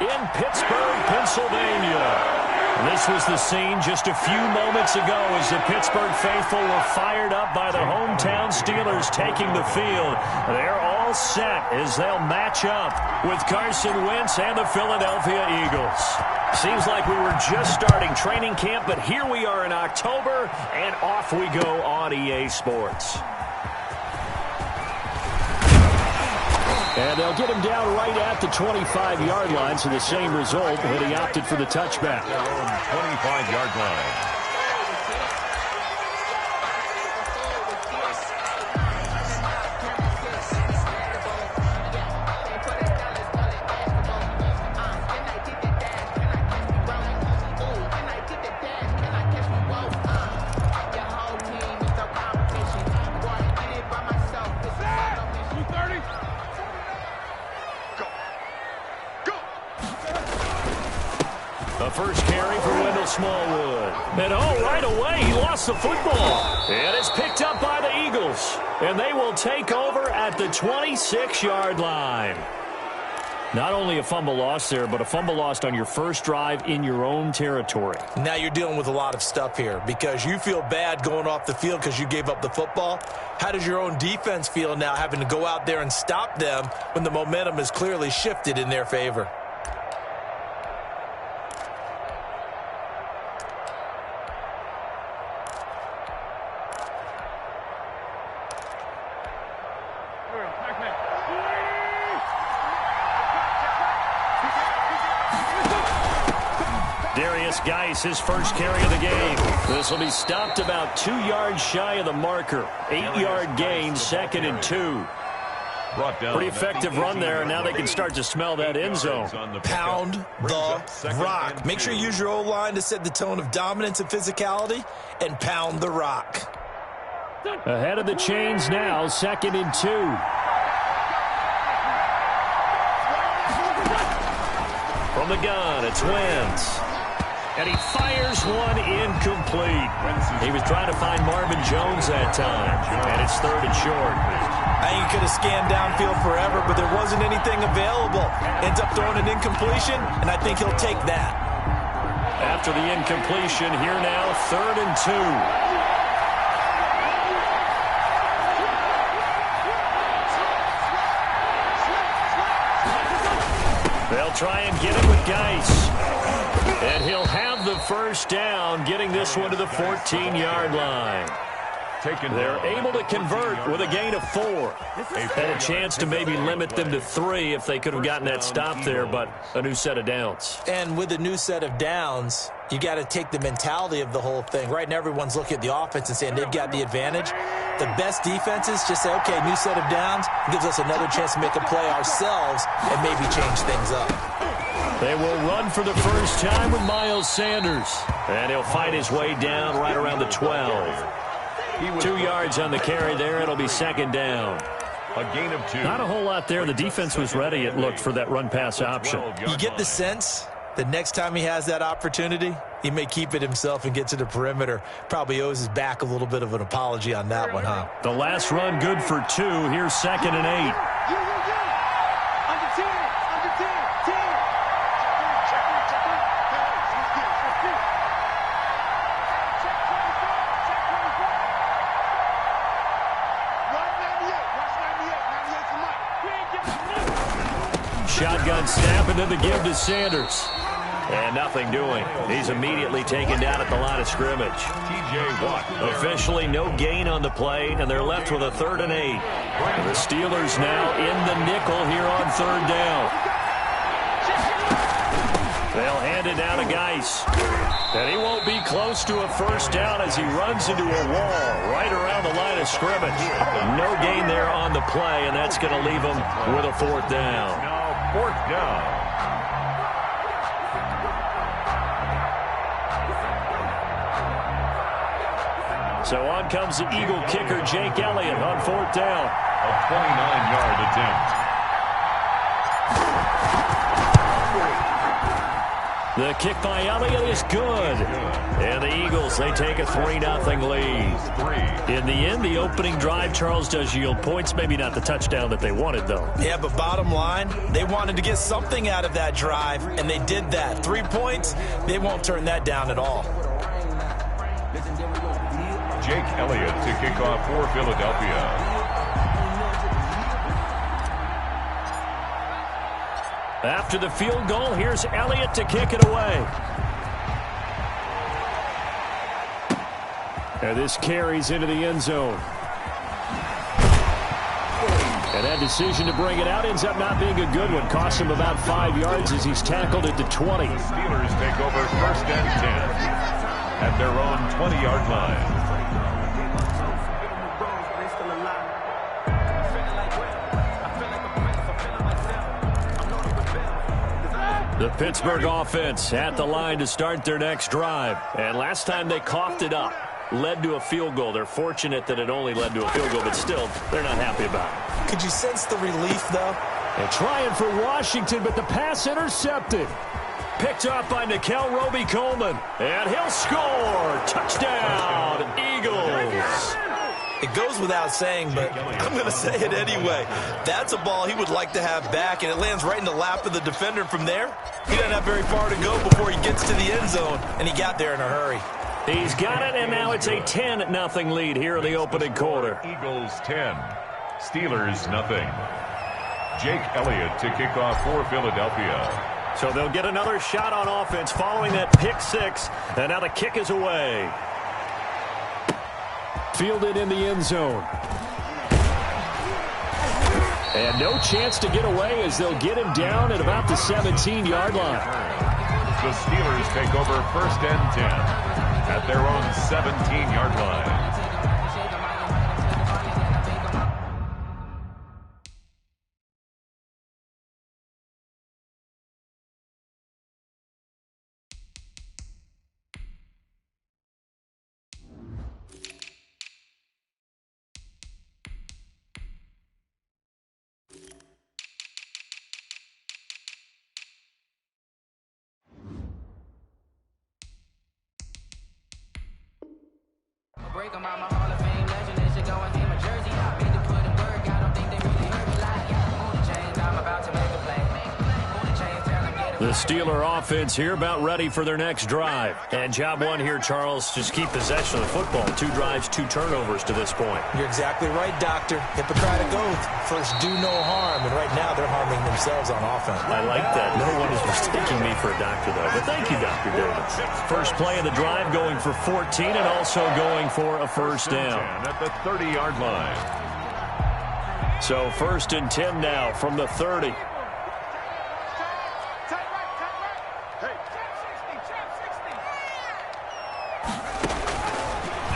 in Pittsburgh, Pennsylvania. This was the scene just a few moments ago as the Pittsburgh faithful were fired up by the hometown Steelers taking the field. They're all set as they'll match up with Carson Wentz and the Philadelphia Eagles. Seems like we were just starting training camp, but here we are in October, and off we go on EA Sports. And they'll get him down right at the 25-yard line, so the same result, but he opted for the touchback. 25-yard line. First carry for Wendell Smallwood. And right away, he lost the football. And it's picked up by the Eagles. And they will take over at the 26-yard line. Not only a fumble loss there, but a fumble lost on your first drive in your own territory. Now you're dealing with a lot of stuff here because you feel bad going off the field because you gave up the football. How does your own defense feel now having to go out there and stop them when the momentum is clearly shifted in their favor? Geis, his first carry of the game. This will be stopped about 2 yards shy of the marker. 8-yard gain, 2nd and 2. Pretty effective run there. Now they can start to smell that end zone. Pound the rock. Make sure you use your O-line to set the tone of dominance and physicality, and pound the rock. Ahead of the chains now, 2nd and 2. From the gun, it's Wentz. And he fires one incomplete. He was trying to find Marvin Jones that time. And it's 3rd and short. I think he could have scanned downfield forever, but there wasn't anything available. Ends up throwing an incompletion, and I think he'll take that. After the incompletion, here now, 3rd and 2. They'll try and get it with Geis. And he'll have the first down, getting this one to the 14-yard line. They're able to convert with a gain of 4. Had a chance to maybe limit them to 3 if they could have gotten that stop there, but a new set of downs. And with a new set of downs, you got to take the mentality of the whole thing. Right now, everyone's looking at the offense and saying they've got the advantage. The best defenses just say, okay, new set of downs, gives us another chance to make a play ourselves and maybe change things up. They will run for the first time with Miles Sanders. And he'll fight his way down right around the 12. 2 yards on the carry there. It'll be 2nd down. A gain of 2. Not a whole lot there. The defense was ready, it looked, for that run-pass option. You get the sense the next time he has that opportunity, he may keep it himself and get to the perimeter. Probably owes his back a little bit of an apology on that one, huh? The last run good for 2. Here's 2nd and 8. Shotgun snap, and then the give to Sanders. And nothing doing. He's immediately taken down at the line of scrimmage. TJ Watt. Officially no gain on the play, and they're left with a 3rd and 8. The Steelers now in the nickel here on 3rd down. They'll hand it down to Geis. And he won't be close to a first down as he runs into a wall right around the line of scrimmage. No gain there on the play, and that's going to leave him with a 4th down. Now 4th down. So on comes the Eagle kicker, Jake Elliott, on 4th down. A 29-yard attempt. The kick by Elliott is good. And the Eagles, they take a 3-0 lead. In the end, the opening drive, Charles, does yield points. Maybe not the touchdown that they wanted, though. Yeah, but bottom line, they wanted to get something out of that drive, and they did that. 3 points, they won't turn that down at all. Jake Elliott to kick off for Philadelphia. After the field goal, here's Elliott to kick it away. And this carries into the end zone. And that decision to bring it out ends up not being a good one. Cost him about 5 yards as he's tackled at the 20. The Steelers take over 1st and 10 at their own 20-yard line. The Pittsburgh offense at the line to start their next drive. And last time they coughed it up, led to a field goal. They're fortunate that it only led to a field goal, but still, they're not happy about it. Could you sense the relief, though? And trying for Washington, but the pass intercepted. Picked up by Nickel Roby-Coleman. And he'll score. Touchdown, Eagles. It goes without saying, but I'm going to say it anyway. That's a ball he would like to have back, and it lands right in the lap of the defender from there. He doesn't have very far to go before he gets to the end zone, and he got there in a hurry. He's got it, and now it's a 10-0 lead here in the opening quarter. Eagles 10, Steelers 0. Jake Elliott to kick off for Philadelphia. So they'll get another shot on offense following that pick six, and now the kick is away. Fielded in the end zone. And no chance to get away as they'll get him down at about the 17-yard line. The Steelers take over 1st and 10 at their own 17-yard line. Break them out my Hall of Fame legend. They should go and name a jersey. I made to put in work. I don't think they really heard me like, yeah. On the chains, I'm about to make a play. On the chains, tell them get it. The Steeler offense here about ready for their next drive. And job one here, Charles, just keep possession of the football. 2 drives, 2 turnovers to this point. You're exactly right, Doctor. Hippocratic oath. First, do no harm. And right now, they're harming themselves on offense. I like that. No one is mistaking me for a doctor, though. But thank you, Dr. Davis. First play of the drive going for 14 and also going for a first down. At the 30-yard line. So 1st and 10 now from the 30.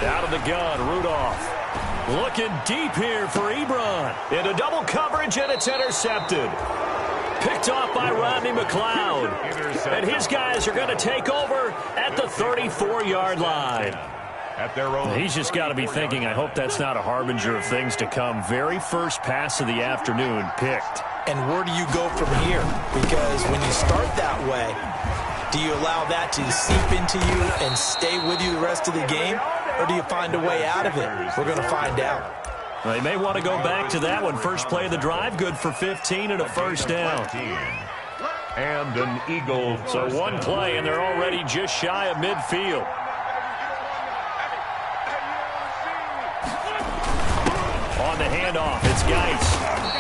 Out of the gun, Rudolph. Looking deep here for Ebron. Into double coverage, and it's intercepted. Picked off by Rodney McLeod. And his guys are going to take over at the 34-yard line. At their own. He's just got to be thinking, I hope that's not a harbinger of things to come. Very first pass of the afternoon picked. And where do you go from here? Because when you start that way, do you allow that to seep into you and stay with you the rest of the game? Or do you find a way out of it? We're going to find out. They may want to go back to that one. First play of the drive, good for 15 and a first down. And an Eagle. So one play, and they're already just shy of midfield. On the handoff, it's Geis.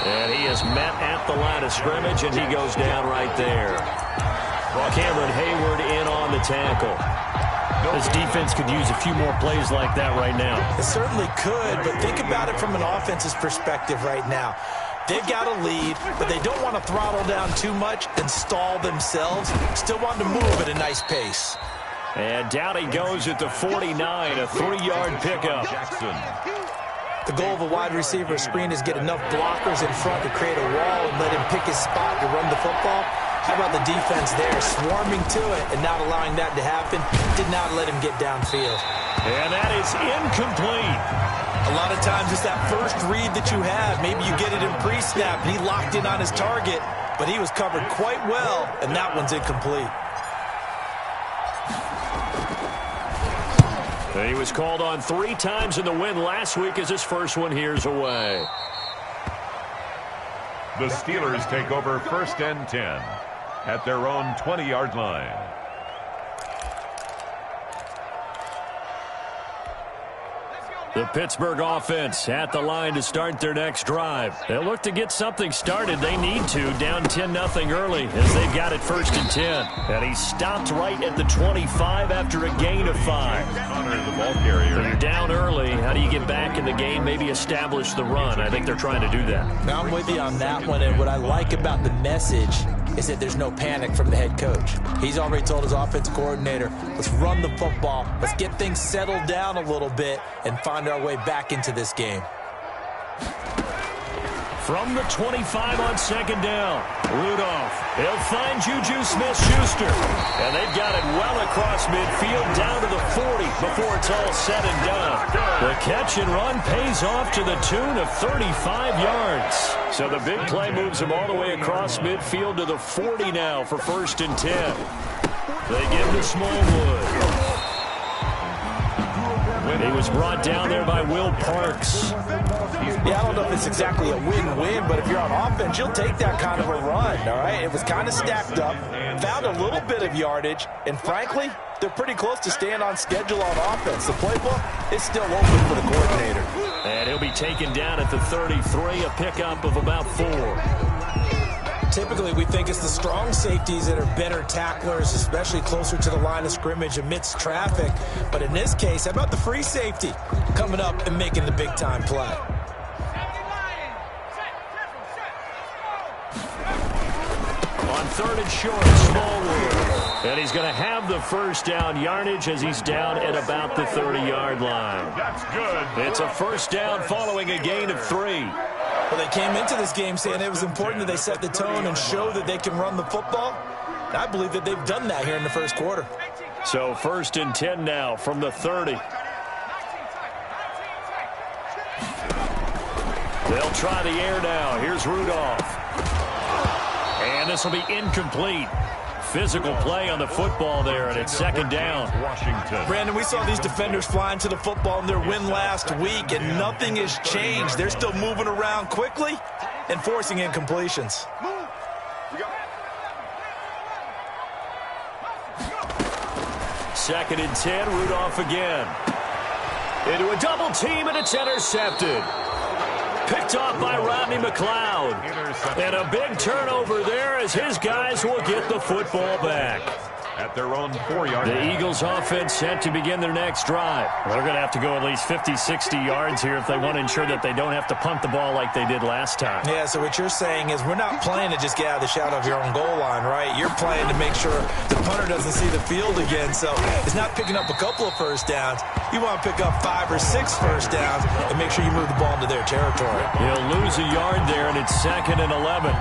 And he is met at the line of scrimmage, and he goes down right there. Cameron Hayward in on the tackle. This defense could use a few more plays like that right now. It certainly could, but think about it from an offense's perspective right now. They've got a lead, but they don't want to throttle down too much and stall themselves. Still want to move at a nice pace. And down he goes at the 49, a 3-yard pickup. Jackson. The goal of a wide receiver screen is get enough blockers in front to create a wall and let him pick his spot to run the football. How about the defense there, swarming to it and not allowing that to happen? Did not let him get downfield. And that is incomplete. A lot of times it's that first read that you have. Maybe you get it in pre-snap, and he locked in on his target, but he was covered quite well, and that one's incomplete. He was called on 3 times in the win last week as his first one here's away. The Steelers take over 1st and 10 at their own 20-yard line. The Pittsburgh offense at the line to start their next drive. They'll look to get something started. They need to, down 10-0 early as they've got it 1st and 10. And he stopped right at the 25 after a gain of 5. Connor, the ball carrier. When you're down early, how do you get back in the game, maybe establish the run? I think they're trying to do that. Now I'm with you on that one, and what I like about the message is that there's no panic from the head coach. He's already told his offense coordinator, let's run the football, let's get things settled down a little bit and find our way back into this game. From the 25 on 2nd down, Rudolph. He'll find Juju Smith-Schuster. And they've got it well across midfield down to the 40 before it's all said and done. The catch and run pays off to the tune of 35 yards. So the big play moves him all the way across midfield to the 40 now for 1st and 10. They give to Smallwood. He was brought down there by Will Parks. Yeah, I don't know if it's exactly a win-win, but if you're on offense, you'll take that kind of a run, all right? It was kind of stacked up, found a little bit of yardage, and frankly, they're pretty close to staying on schedule on offense. The playbook is still open for the coordinator. And he'll be taken down at the 33, a pickup of about 4. Typically, we think it's the strong safeties that are better tacklers, especially closer to the line of scrimmage amidst traffic. But in this case, how about the free safety coming up and making the big-time play? On 3rd and short, Smallwood. And he's going to have the 1st down yardage as he's down at about the 30-yard line. That's good. It's a 1st down following a gain of 3. Well, they came into this game saying it was important that they set the tone and show that they can run the football. And I believe that they've done that here in the 1st quarter. So 1st and 10 now from the 30. They'll try the air now. Here's Rudolph. And this will be incomplete. Physical play on the football there, and it's 2nd down. Washington. Brandon, we saw these defenders flying to the football in their win last week, and nothing has changed. They're still moving around quickly and forcing incompletions. 2nd and 10, Rudolph again. Into a double team, and it's intercepted. Picked off by Rodney McLeod. And a big turnover there as his guys will get the football back. At their own 4-yard line. The Eagles offense set to begin their next drive. They're going to have to go at least 50, 60 yards here if they want to ensure that they don't have to punt the ball like they did last time. Yeah, so what you're saying is we're not playing to just get out of the shadow of your own goal line, right? You're playing to make sure the punter doesn't see the field again. So it's not picking up a couple of 1st downs. You want to pick up 5 or 6 1st downs and make sure you move the ball into their territory. He'll lose a yard there, and it's 2nd and 11.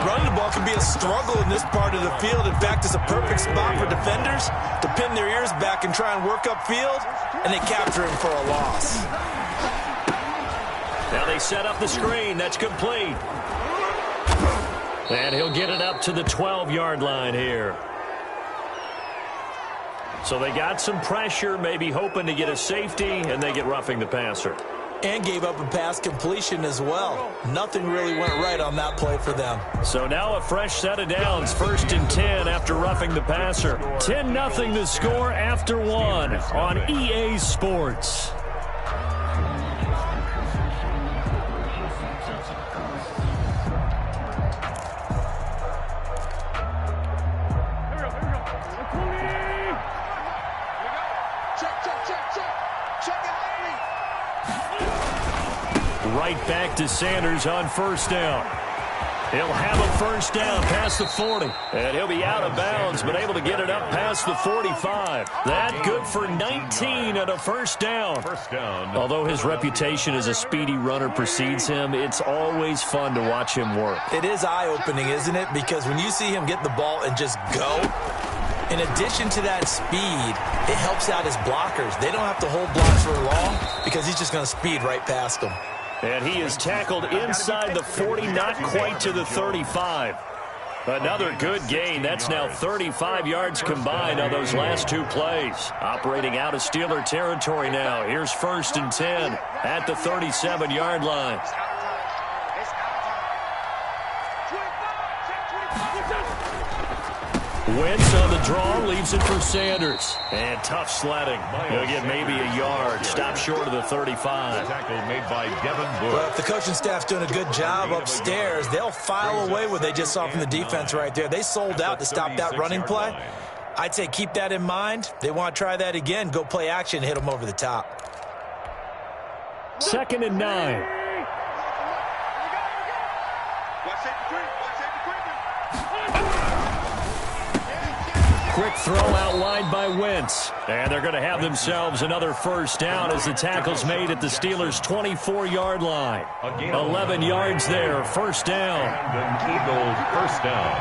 Running the ball can be a struggle in this part of the field. In fact, it's a perfect spot for defenders to pin their ears back and try and work upfield, and they capture him for a loss. Now they set up the screen. That's complete. And he'll get it up to the 12-yard line here. So they got some pressure, maybe hoping to get a safety, and they get roughing the passer. And gave up a pass completion as well. Nothing really went right on that play for them. So now a fresh set of downs, 1st and 10 after roughing the passer. 10-0 the score after 1 on EA Sports. Right back to Sanders on 1st down. He'll have a 1st down past the 40. And he'll be out of bounds, but able to get it up past the 45. That good for 19 and a 1st down. 1st down. Although his reputation as a speedy runner precedes him, it's always fun to watch him work. It is eye-opening, isn't it? Because when you see him get the ball and just go, in addition to that speed, it helps out his blockers. They don't have to hold blocks for long because he's just going to speed right past them. And he is tackled inside the 40, not quite to the 35. Another good gain. That's now 35 yards combined on those last two plays. Operating out of Steeler territory now. Here's 1st and 10 at the 37-yard line. Wentz on the draw, leaves it for Sanders. And tough sledding. He'll get maybe a yard. Stop short of the 35. Tackle made by Devin Bush. Well, if the coaching staff's doing a good job upstairs, they'll file away what they just saw from the defense right there. They sold out to stop that running play. I'd say keep that in mind. They want to try that again. Go play action, hit them over the top. 2nd and 9. Quick throw outlined by Wentz. And they're going to have themselves another first down as the tackle's made at the Steelers' 24-yard line. 11 yards there, first down. The Eagles first down.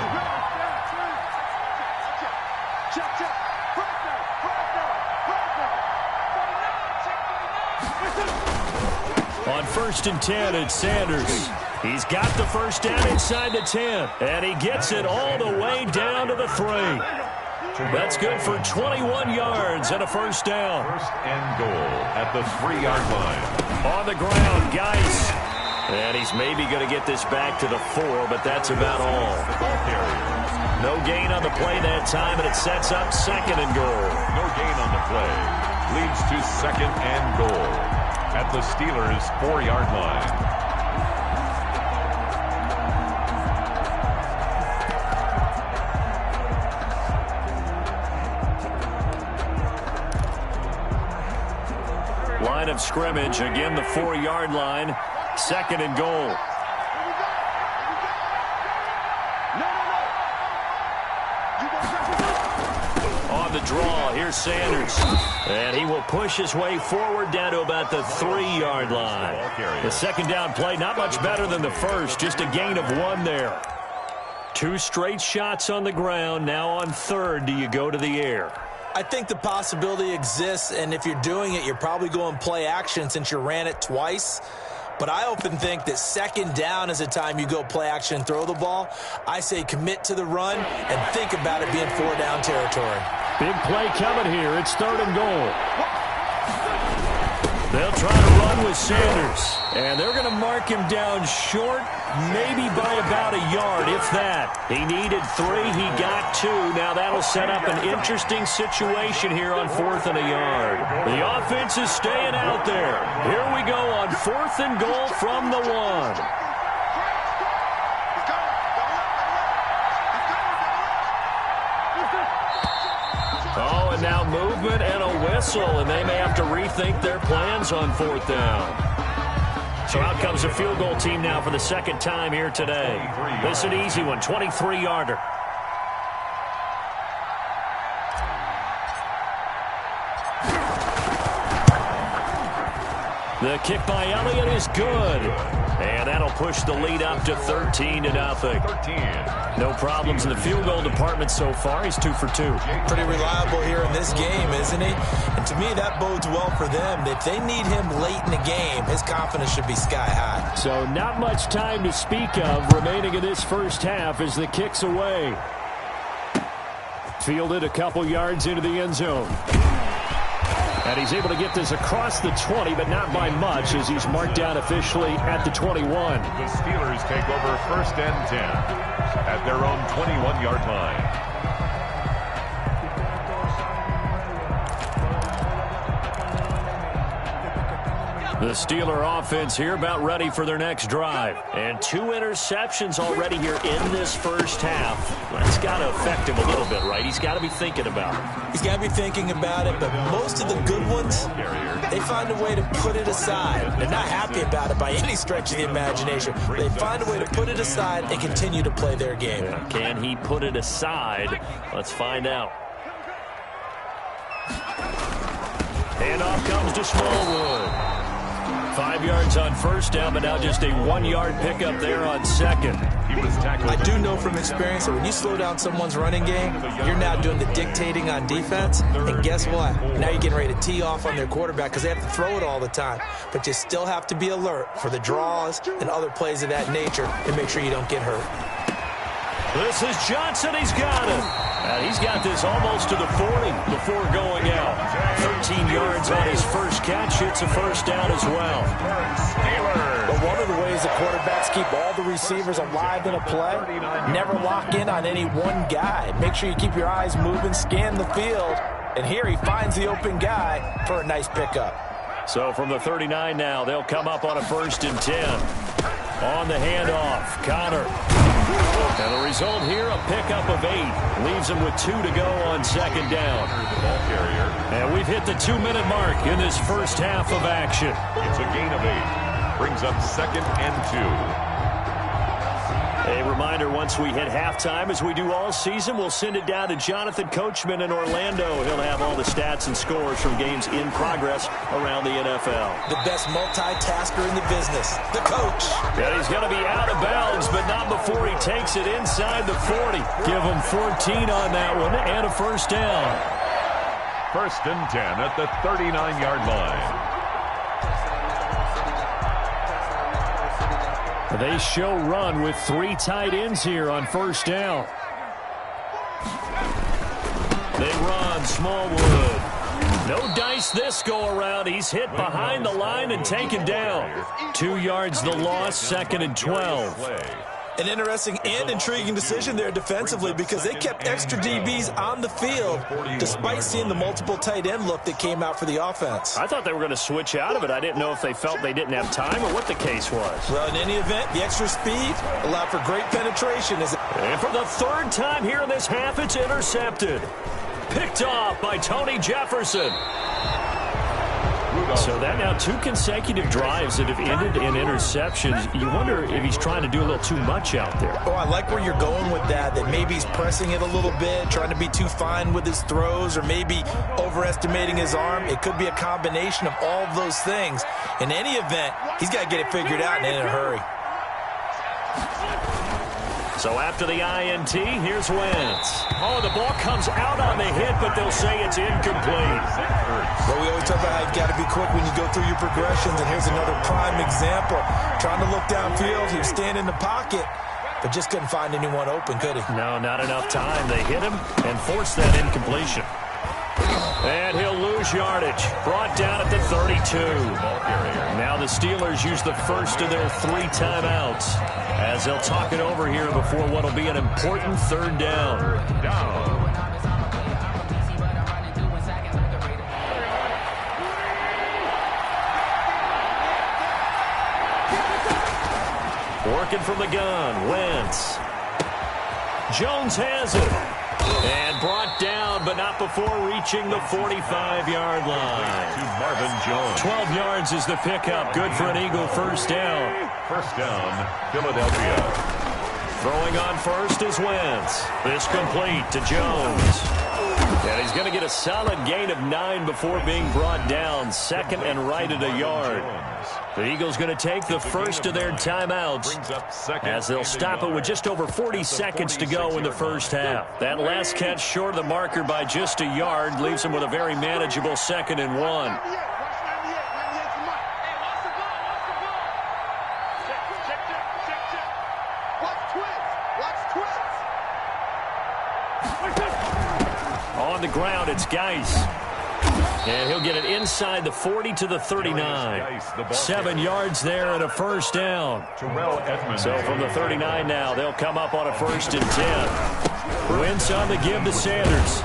On 1st and 10, it's Sanders. He's got the first down inside the 10. And he gets it all the way down to the 3. That's good for 21 yards and a first down. 1st and goal at the 3-yard line. On the ground, Geis. And he's maybe going to get this back to the 4, but that's about all. No gain on the play that time, and it sets up 2nd and goal. No gain on the play. Leads to 2nd and goal at the Steelers' 4-yard line. Line of scrimmage, again the 4-yard line, 2nd and goal. On the draw, here's Sanders. And he will push his way forward down to about the 3-yard line. The 2nd down play, not much better than the first, just a gain of 1 there. 2 straight shots on the ground, now on 3rd, do you go to the air? I think the possibility exists, and if you're doing it, you're probably going play action since you ran it twice. But I often think that 2nd down is the time you go play action and throw the ball. I say commit to the run and think about it being 4-down territory. Big play coming here. It's 3rd and goal. They'll try to run with Sanders. And they're going to mark him down short, maybe by about a yard, if that. He needed 3. He got 2. Now that'll set up an interesting situation here on 4th and a yard. The offense is staying out there. Here we go on 4th and goal from the 1. Oh, and now movement and a whistle, and they may have to rethink their plans on 4th down. So out comes a field goal team now for the 2nd time here today. This is an easy one, 23-yarder. The kick by Elliott is good. And that'll push the lead up to 13-0. No problems in the field goal department so far. He's 2 for 2. Pretty reliable here in this game, isn't he? And to me, that bodes well for them. If they need him late in the game, his confidence should be sky high. So not much time to speak of remaining in this first half as the kick's away. Fielded a couple yards into the end zone. And he's able to get this across the 20, but not by much, as he's marked down officially at the 21. The Steelers take over 1st and 10 at their own 21-yard line. The Steeler offense here about ready for their next drive. And 2 interceptions already here in this first half. That's got to affect him a little bit, right? He's got to be thinking about it. He's got to be thinking about it, but most of the good ones, they find a way to put it aside. They're not happy about it by any stretch of the imagination. They find a way to put it aside and continue to play their game. Can he put it aside? Let's find out. Handoff comes to Smallwood. 5 yards on 1st down, but now just a 1-yard pickup there on 2nd. He was tackled. I do know from experience that when you slow down someone's running game, you're now doing the dictating on defense. And guess what? Now you're getting ready to tee off on their quarterback because they have to throw it all the time. But you still have to be alert for the draws and other plays of that nature to make sure you don't get hurt. This is Johnson. He's got it. And he's got this almost to the 40 before going out. 13 yards on his first catch. It's a first down as well. But one of the ways the quarterbacks keep all the receivers alive in a play, never lock in on any one guy. Make sure you keep your eyes moving, scan the field. And here he finds the open guy for a nice pickup. So from the 39 now, they'll come up on a 1st and 10. On the handoff, Connor. And the result here, a pickup of 8. Leaves him with 2 to go on 2nd down. And we've hit the 2-minute mark in this first half of action. It's a gain of 8. Brings up 2nd and 2. A reminder, once we hit halftime, as we do all season, we'll send it down to Jonathan Coachman in Orlando. He'll have all the stats and scores from games in progress around the NFL. The best multitasker in the business, the coach. And he's going to be out of bounds, but not before he takes it inside the 40. Give him 14 on that one and a first down. 1st and 10 at the 39-yard line. They show run with 3 tight ends here on 1st down. They run Smallwood. No dice this go around. He's hit behind the line and taken down. 2 yards the loss, 2nd and 12. An interesting and intriguing decision there defensively because they kept extra DBs on the field despite seeing the multiple tight end look that came out for the offense. I thought they were going to switch out of it. I didn't know if they felt they didn't have time or what the case was. Well, in any event, the extra speed allowed for great penetration. And for the 3rd time here in this half, it's intercepted. Picked off by Tony Jefferson. So that now 2 consecutive drives that have ended in interceptions. You wonder if he's trying to do a little too much out there. Oh, I like where you're going with that maybe he's pressing it a little bit, trying to be too fine with his throws, or maybe overestimating his arm. It could be a combination of all of those things. In any event, he's got to get it figured out and in a hurry. So after the INT, here's Wentz. Oh, the ball comes out on the hit, but they'll say it's incomplete. Well, we always talk about how you've got to be quick when you go through your progressions, and here's another prime example. Trying to look downfield, he was standing in the pocket, but just couldn't find anyone open, could he? No, not enough time. They hit him and forced that incompletion. And he'll lose yardage. Brought down at the 32. Now the Steelers use the first of their 3 timeouts as they'll talk it over here before what will be an important 3rd down. Working from the gun, Wentz. Jones has it. And brought down, but not before reaching the 45-yard line. To Marvin Jones. 12 yards is the pickup. Good for an Eagle first down. First down, Philadelphia. Throwing on first is Wentz. This complete to Jones. And he's going to get a solid gain of 9 before being brought down. 2nd and right at a yard. The Eagles going to take the first of their timeouts as they'll stop it with just over 40 seconds to go in the first half. That last catch short of the marker by just a yard leaves them with a very manageable 2nd and 1. On the ground, it's Geis. And he'll get it inside the 40 to the 39. 7 yards there and a first down. So from the 39 now, they'll come up on a 1st and 10. Wentz on the give to Sanders.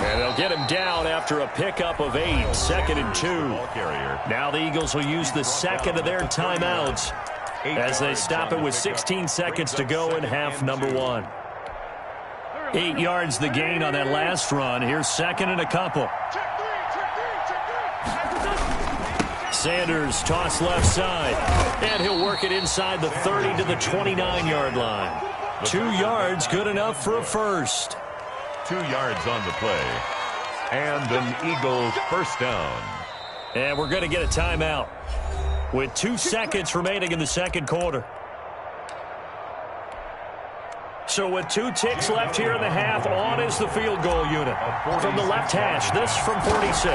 And they'll get him down after a pickup of 8. 2nd and 2. Now the Eagles will use the 2nd of their timeouts as they stop it with 16 seconds to go in half number 1. 8 yards the gain on that last run. Here's 2nd and a couple. Sanders toss left side. And he'll work it inside the 30 to the 29-yard line. 2 yards, good enough for a first. 2 yards on the play. And an Eagle first down. And we're going to get a timeout with 2 seconds remaining in the 2nd quarter. So with 2 ticks left here in the half, on is the field goal unit. From the left hash, this from 46.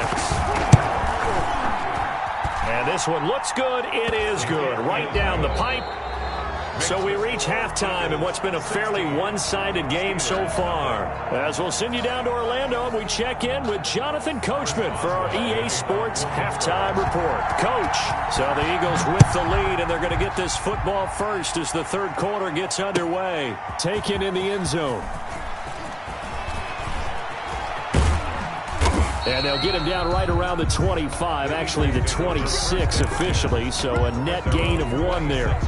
And this one looks good. It is good. Right down the pipe. So we reach halftime in what's been a fairly one-sided game so far. As we'll send you down to Orlando, and we check in with Jonathan Coachman for our EA Sports Halftime Report. Coach, so the Eagles with the lead, and they're going to get this football first as the third quarter gets underway. Taken in the end zone. And they'll get him down right around the 25, actually the 26 officially, so a net gain of 1 there.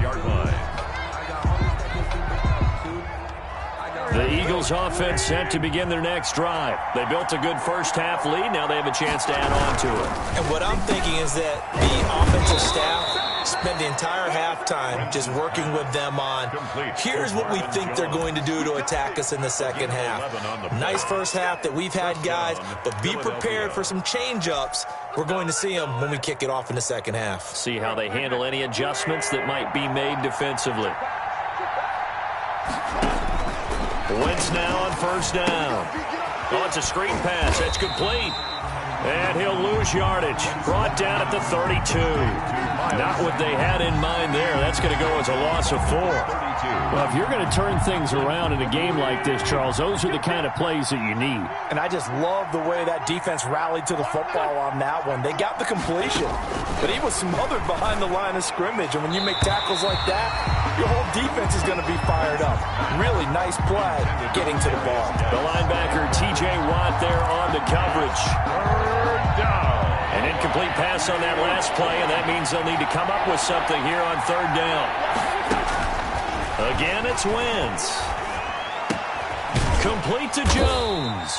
The Eagles offense set to begin their next drive. They built a good first-half lead. Now they have a chance to add on to it. And what I'm thinking is that the offensive staff spent the entire halftime just working with them on, here's what we think they're going to do to attack us in the second half. Nice first half that we've had, guys, but be prepared for some change-ups. We're going to see them when we kick it off in the second half. See how they handle any adjustments that might be made defensively. Wentz now on first down. Oh, it's a screen pass. That's complete. And he'll lose yardage. Brought down at the 32. Not what they had in mind there. That's going to go as a loss of 4. Well, if you're going to turn things around in a game like this, Charles, those are the kind of plays that you need. And I just love the way that defense rallied to the football on that one. They got the completion, but he was smothered behind the line of scrimmage. And when you make tackles like that, your whole defense is going to be fired up. Really nice play getting to the ball. The linebacker, T.J. Watt, there on the coverage. An incomplete pass on that last play, and that means they'll need to come up with something here on third down. Again, it's Wentz. Complete to Jones.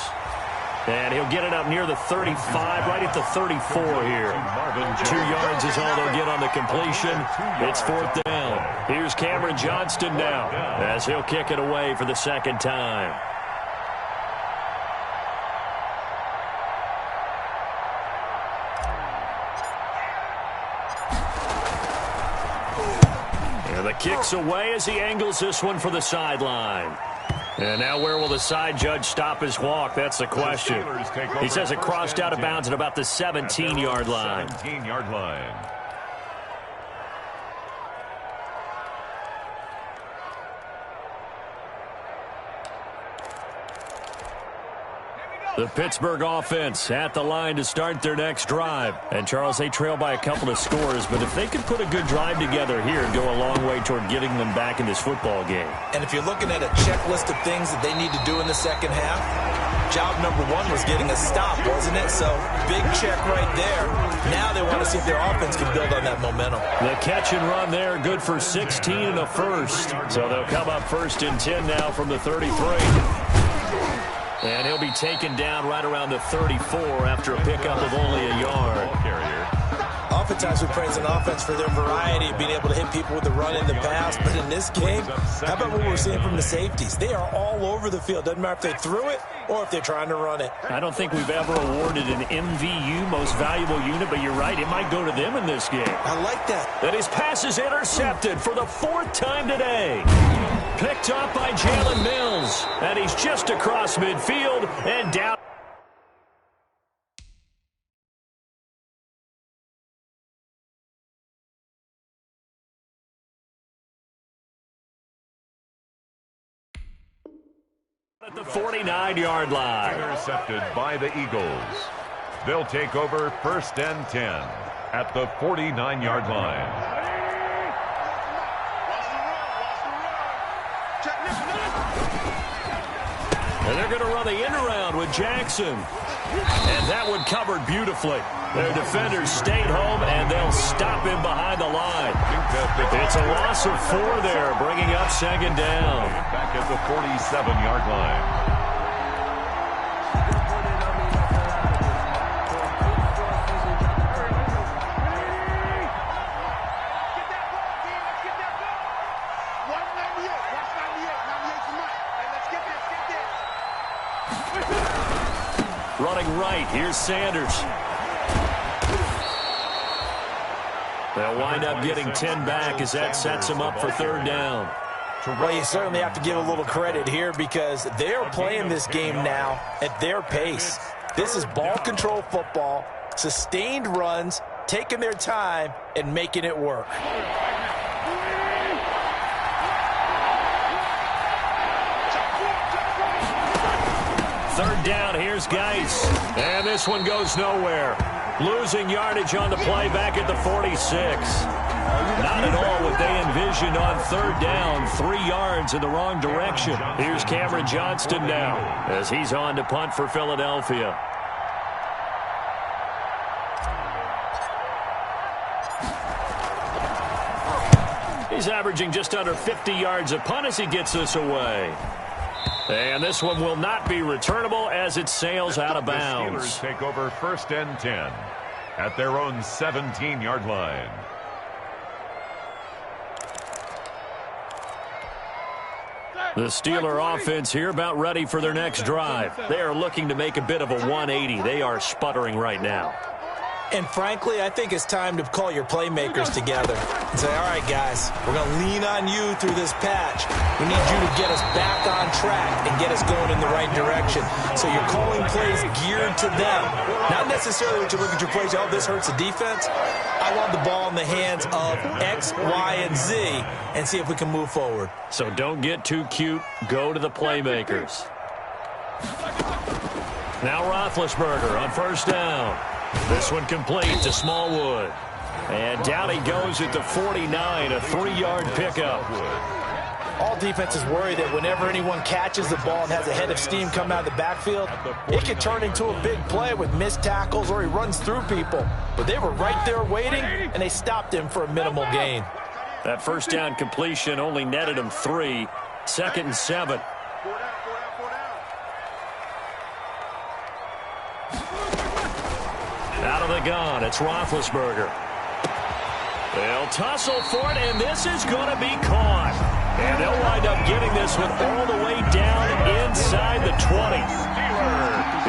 And he'll get it up near the 35, right at the 34 here. 2 yards is all they'll get on the completion. It's fourth down. Here's Cameron Johnston now as he'll kick it away for the second time. And the kick's away as he angles this one for the sideline. And now where will the side judge stop his walk? That's the question. He says it crossed out of bounds at about the 17-yard line. 17-yard line. The Pittsburgh offense at the line to start their next drive. And, Charles, they trail by a couple of scores, but if they could put a good drive together here and go a long way toward getting them back in this football game. And if you're looking at a checklist of things that they need to do in the second half, job number 1 was getting a stop, wasn't it? So, big check right there. Now they want to see if their offense can build on that momentum. The catch and run there, good for 16 and a first. So they'll come up first and 10 now from the 33. And he'll be taken down right around the 34 after a pickup of only a yard. Oftentimes we praise an offense for their variety of being able to hit people with the run and the pass. But in this game, how about what we're seeing from the safeties? They are all over the field. Doesn't matter if they threw it or if they're trying to run it. I don't think we've ever awarded an MVU, most valuable unit, but you're right, it might go to them in this game. I like that. And his pass is intercepted for the 4th time today. Picked up by Jalen Mills, and he's just across midfield and down. At the 49-yard line. Intercepted by the Eagles. They'll take over first and 10 at the 49-yard line. And they're going to run the end around with Jackson. And that one covered beautifully. Their defenders stayed home, and they'll stop him behind the line. It's a loss of 4 there, bringing up second down. Back at the 47-yard line. Running right, here's Sanders. They'll wind up getting 10 back as that sets them up for third down. Well, you certainly have to give a little credit here because they're playing this game now at their pace. This is ball control football, sustained runs, taking their time and making it work. third down, here's Geis. And this one goes nowhere. Losing yardage on the play back at the 46. Not at all what they envisioned on third down. 3 yards in the wrong direction. Here's Cameron Johnston now as he's on to punt for Philadelphia. He's averaging just under 50 yards a punt as he gets this away. And this one will not be returnable as it sails out of bounds. The Steelers take over 1st and 10 at their own 17-yard line. The Steeler offense here about ready for their next drive. They are looking to make a bit of a 180. They are sputtering right now. And frankly, I think it's time to call your playmakers together and say, all right, guys, we're going to lean on you through this patch. We need you to get us back on track and get us going in the right direction. So you're calling plays geared to them. Not necessarily when you look at your plays, oh, this hurts the defense. I want the ball in the hands of X, Y, and Z and see if we can move forward. So don't get too cute. Go to the playmakers. Now Roethlisberger on first down. This one complete to Smallwood. And down he goes at the 49, a 3-yard pickup. All defenses worry that whenever anyone catches the ball and has a head of steam come out of the backfield, it could turn into a big play with missed tackles or he runs through people. But they were right there waiting, and they stopped him for a minimal gain. That first down completion only netted him 3. 2nd and 7. Out of the gun, it's Roethlisberger. They'll tussle for it, and this is going to be caught. And they'll wind up getting this one all the way down inside the 20.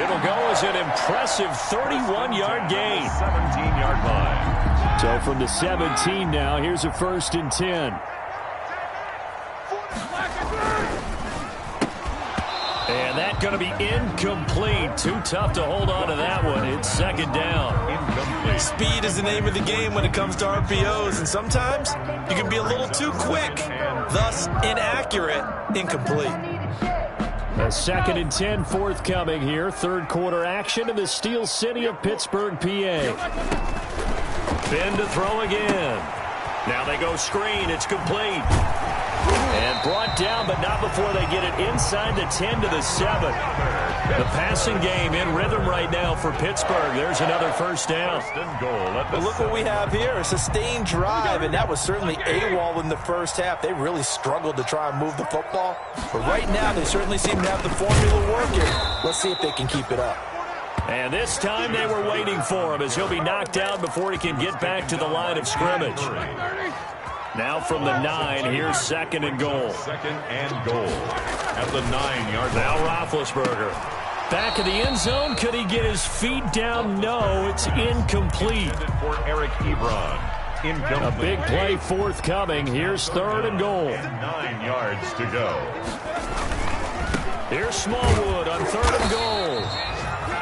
It'll go as an impressive 31-yard gain. 17-yard line. So from the 17 now, here's a 1st and 10. And that's going to be incomplete. Too tough to hold on to that one. It's 2nd down. Incomplete. Speed is the name of the game when it comes to RPOs, and sometimes you can be a little too quick, thus inaccurate, incomplete. A 2nd and 10 forthcoming here. 3rd quarter action in the Steel City of Pittsburgh, PA. Finn to throw again. Now they go screen. It's complete. And brought down, but not before they get it inside the 10 to the 7. The passing game in rhythm right now for Pittsburgh. There's another 1st down. But look what we have here, a sustained drive, and that was certainly AWOL in the first half. They really struggled to try and move the football. But right now, they certainly seem to have the formula working. Let's see if they can keep it up. And this time they were waiting for him as he'll be knocked out before he can get back to the line of scrimmage. Now from the 9, here's 2nd and goal. 2nd and goal at the 9-yard line. Now Roethlisberger. Back in the end zone. Could he get his feet down? No, it's incomplete. For Eric Ebron. Incomplete. A big play forthcoming. Here's 3rd and goal. 9 yards to go. Here's Smallwood on 3rd and goal.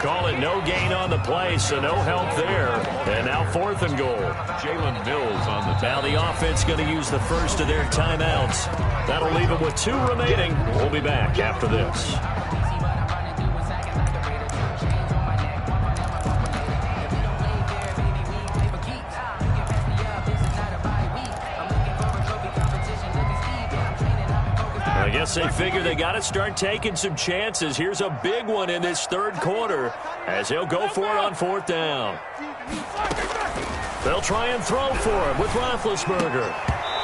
Call it no gain on the play, so no help there. And now 4th and goal. Jalen Mills on the Now the offense going to use the first of their timeouts. That'll leave them with 2 remaining. We'll be back after this. I guess they figure they got to start taking some chances. Here's a big one in this 3rd quarter as he'll go for it on 4th down. They'll try and throw for it with Roethlisberger.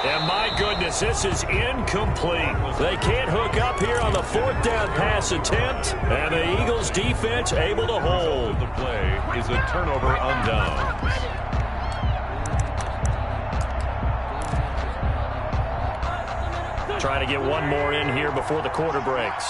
And my goodness, this is incomplete. They can't hook up here on the 4th down pass attempt. And the Eagles defense able to hold. The play is a turnover on downs. Try to get one more in here before the quarter breaks.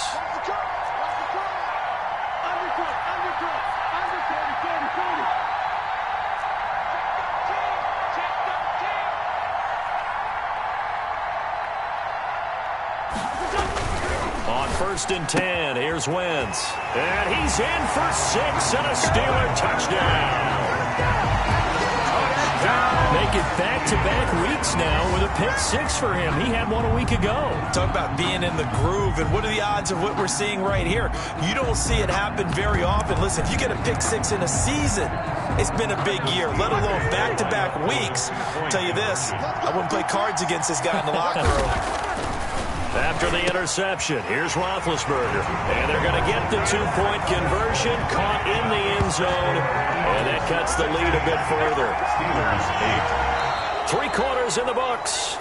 On 1st and 10, here's Wentz. And he's in for 6 and a Steeler touchdown. Make it back-to-back weeks now with a pick six for him. He had one a week ago. Talk about being in the groove, and what are the odds of what we're seeing right here? You don't see it happen very often. Listen, if you get a pick six in a season, it's been a big year, let alone back-to-back weeks. I'll tell you this, I wouldn't play cards against this guy in the locker room. After the interception, here's Roethlisberger. And they're going to get the two-point conversion, caught in the end zone, and that cuts the lead a bit further. Steelers 8. 3 quarters in the books.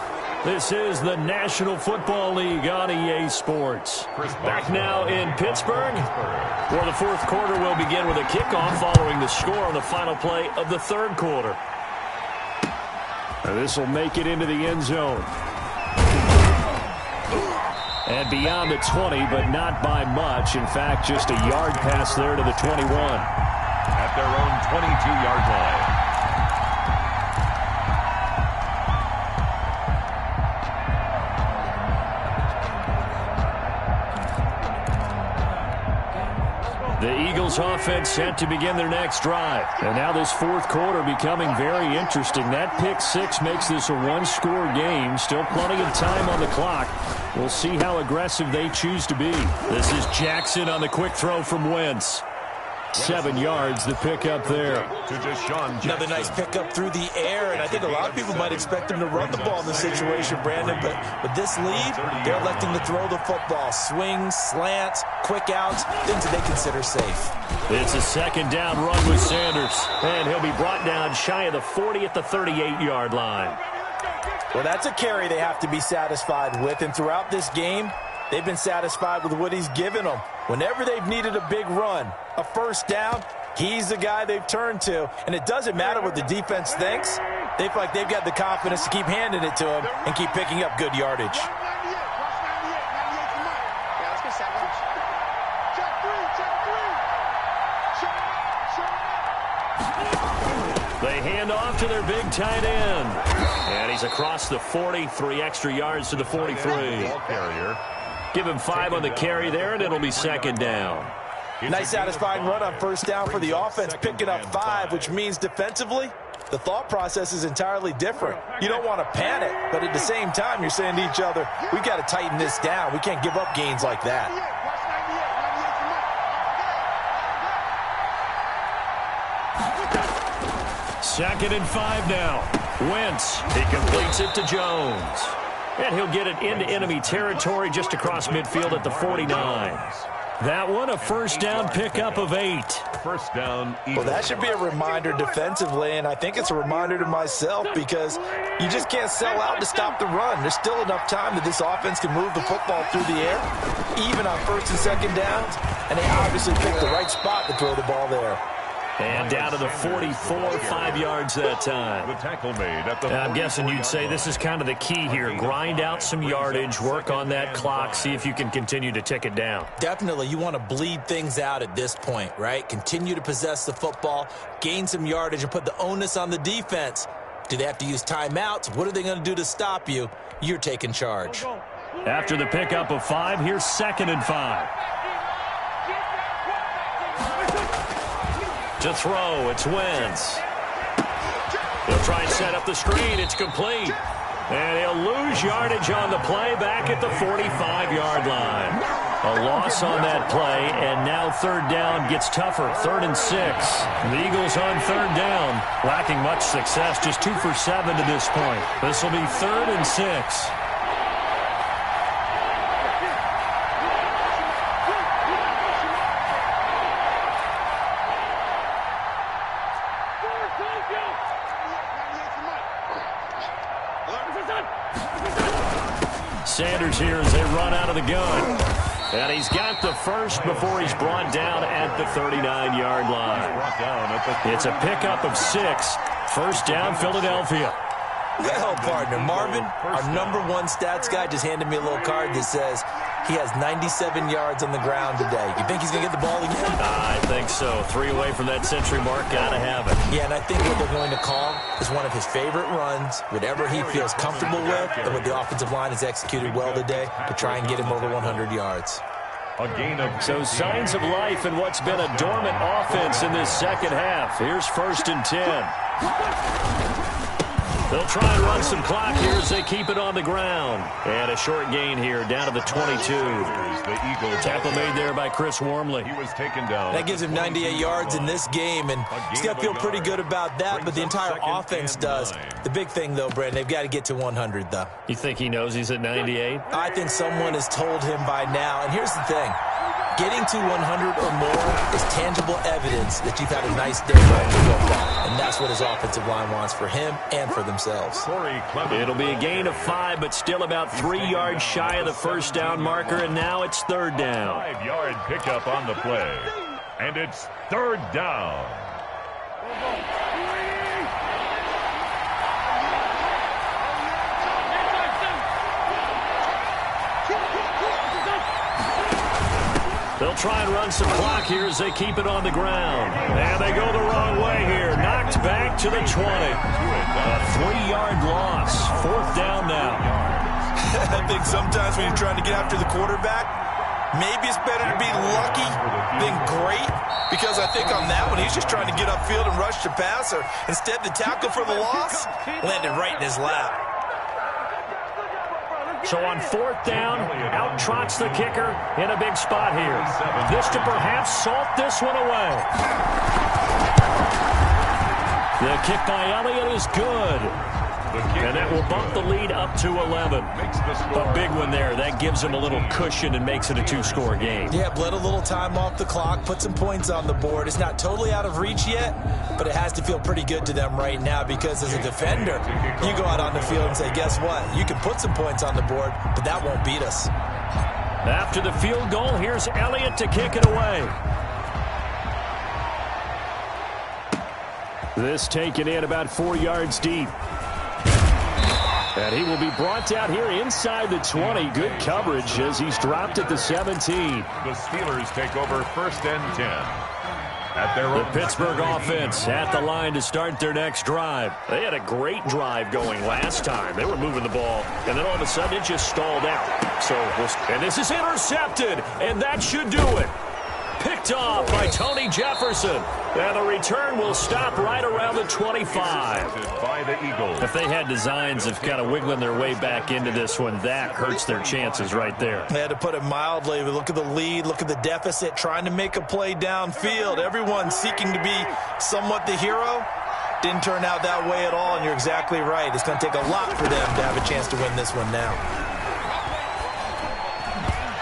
This is the National Football League on EA Sports. Back now in Pittsburgh, where the fourth quarter will begin with a kickoff following the score on the final play of the third quarter. This will make it into the end zone. And beyond the 20, but not by much. In fact, just a yard pass there to the 21. At their own 22-yard line. The Eagles offense set to begin their next drive. And now this fourth quarter becoming very interesting. That pick six makes this a one-score game. Still plenty of time on the clock. We'll see how aggressive they choose to be. This is Jackson on the quick throw from Wentz. 7 yards the pickup there. Another nice pickup through the air, and I think a lot of people might expect him to run the ball in this situation, Brandon, but with this lead, they're electing to throw the football. Swings, slants, quick outs, things that they consider safe. It's a second down run with Sanders, and he'll be brought down shy of the 40 at the 38-yard line. Well, that's a carry they have to be satisfied with, and throughout this game, they've been satisfied with what he's given them. Whenever they've needed a big run, a first down, he's the guy they've turned to. And it doesn't matter what the defense thinks. They feel like they've got the confidence to keep handing it to him and keep picking up good yardage. They hand off to their big tight end. And he's across the 40, 3 extra yards to the 43. Give him 5 on the carry there, and it'll be second down. Nice satisfying run on first down for the offense, picking up 5, which means defensively, the thought process is entirely different. You don't want to panic, but at the same time, you're saying to each other, we've got to tighten this down. We can't give up gains like that. Second and 5 now. Wentz, he completes it to Jones. And he'll get it into enemy territory just across midfield at the 49. That one, a first down pickup of 8. First down. Well, that should be a reminder defensively, and I think it's a reminder to myself because you just can't sell out to stop the run. There's still enough time that this offense can move the football through the air, even on first and second downs, and they obviously picked the right spot to throw the ball there. And down to the 44, 5 yards that time. The tackle made at the I'm guessing you'd say this is kind of the key here. Grind out some yardage, work on that clock, see if you can continue to tick it down. Definitely, you want to bleed things out at this point, right? Continue to possess the football, gain some yardage, and put the onus on the defense. Do they have to use timeouts? What are they going to do to stop you? You're taking charge. After the pickup of 5, here's second and 5. To throw, it's Wentz. He'll try and set up the screen. It's complete. And he'll lose yardage on the play back at the 45-yard line. A loss on that play, and now third down gets tougher. 3rd and 6. The Eagles on third down, lacking much success, just 2 for 7 to this point. This will be 3rd and 6. Sanders here as they run out of the gun. And he's got the first before he's brought down at the 39-yard line. It's a pickup of 6. First down, Philadelphia. Well, partner, Marvin, our #1 stats guy just handed me a little card that says he has 97 yards on the ground today. You think he's going to get the ball again? I think so. 3 away from that century mark. Got to have it. Yeah, and I think what they're going to call is one of his favorite runs, whatever he feels comfortable with, and what the offensive line has executed well today to try and get him over 100 yards. A gain of So signs of life in what's been a dormant offense in this second half. Here's 1st and 10. They'll try and run some clock here as they keep it on the ground. And a short gain here down to the 22. The Eagles. Tackle made there by Chris Wormley. He was taken down. That gives him 98 yards in this game, and he's going to feel pretty good about that, but the entire offense does. The big thing, though, Brandon, they've got to get to 100, though. You think he knows he's at 98? I think someone has told him by now, and here's the thing. Getting to 100 or more is tangible evidence that you've had a nice day running the football, and that's what his offensive line wants for him and for themselves. It'll be a gain of 5, but still about 3 yards shy of the first down marker, and now it's 3rd down. 5-yard pickup on the play, and it's 3rd down. They'll try and run some clock here as they keep it on the ground. And they go the wrong way here. Knocked back to the 20. A 3-yard loss. 4th down now. I think sometimes when you're trying to get after the quarterback, maybe it's better to be lucky than great, because I think on that one, he's just trying to get upfield and rush the passer. Instead, the tackle for the loss landed right in his lap. So on 4th down, out trots the kicker in a big spot here. This to perhaps salt this one away. The kick by Elliott is good. And that will bump the lead up to 11. A big one there. That gives him a little cushion and makes it a 2-score game. Yeah, bled a little time off the clock, put some points on the board. It's not totally out of reach yet, but it has to feel pretty good to them right now, because as a defender, you go out on the field and say, guess what? You can put some points on the board, but that won't beat us. After the field goal, here's Elliott to kick it away. This taken in about 4 yards deep. And he will be brought down here inside the 20. Good coverage as he's dropped at the 17. The Steelers take over 1st and 10. At their The Pittsburgh offense at the line to start their next drive. They had a great drive going last time. They were moving the ball, and then all of a sudden it just stalled out. And this is intercepted, and that should do it. Picked off by Tony Jefferson. And the return will stop right around the 25. By the Eagles. If they had designs of kind of wiggling their way back into this one, that hurts their chances right there. They had to put it mildly. Look at the lead, look at the deficit, trying to make a play downfield. Everyone seeking to be somewhat the hero. Didn't turn out that way at all, and you're exactly right. It's going to take a lot for them to have a chance to win this one now.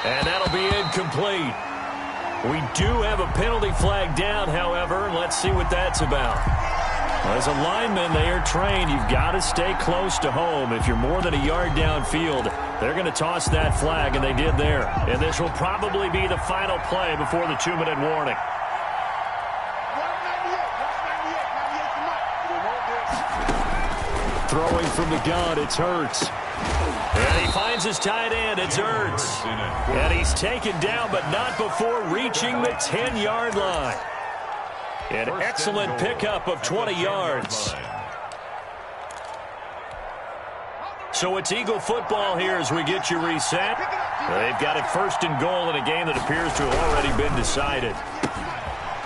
And that'll be incomplete. We do have a penalty flag down, however. Let's see what that's about. As a lineman, they are trained. You've got to stay close to home. If you're more than a yard downfield, they're going to toss that flag, and they did there. And this will probably be the final play before the 2-minute warning. Throwing from the gun, it's Hurts. And he finds his tight end, it's Ertz. And he's taken down, but not before reaching the 10-yard line. An excellent pickup of 20 yards. So it's Eagle football here as we get you reset. They've got it 1st and goal in a game that appears to have already been decided.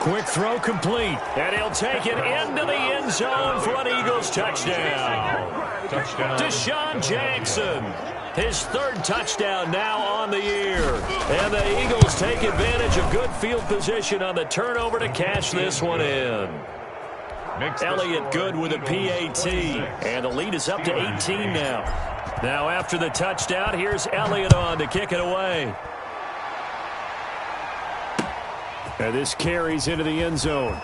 Quick throw complete, and he'll take it into the end zone for an Eagles touchdown. Deshaun Jackson, his 3rd touchdown now on the year. And the Eagles take advantage of good field position on the turnover to cash this one in. Elliott good with a PAT, and the lead is up to 18 now. Now after the touchdown, here's Elliott on to kick it away. And this carries into the end zone.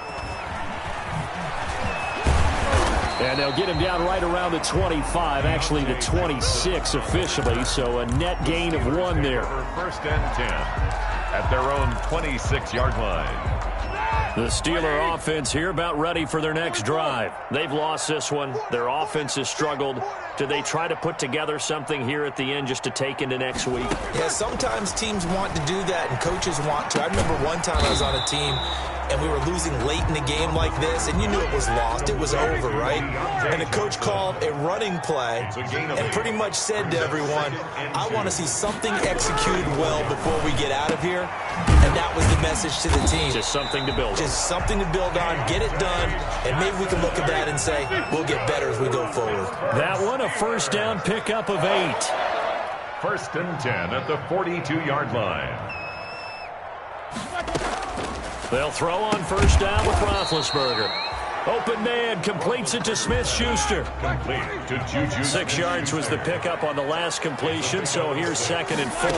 And they'll get him down right around the 25, actually the 26 officially, so a net gain of 1 there. 1st and 10 at their own 26-yard line. The Steeler offense here about ready for their next drive. They've lost this one. Their offense has struggled. Do they try to put together something here at the end just to take into next week? Yeah, sometimes teams want to do that and coaches want to. I remember one time I was on a team and we were losing late in the game like this, and you knew it was lost. It was over, right? And the coach called a running play and pretty much said to everyone, I want to see something executed well before we get out of here. And that was the message to the team. Just something to build on. Just something to build on, get it done, and maybe we can look at that and say, we'll get better as we go forward. That one, a first down pickup of 8. First and 10 at the 42-yard line. They'll throw on first down with Roethlisberger. Open man, completes it to Smith-Schuster. Complete to Juju. 6 yards was the pickup on the last completion, so here's 2nd and 4.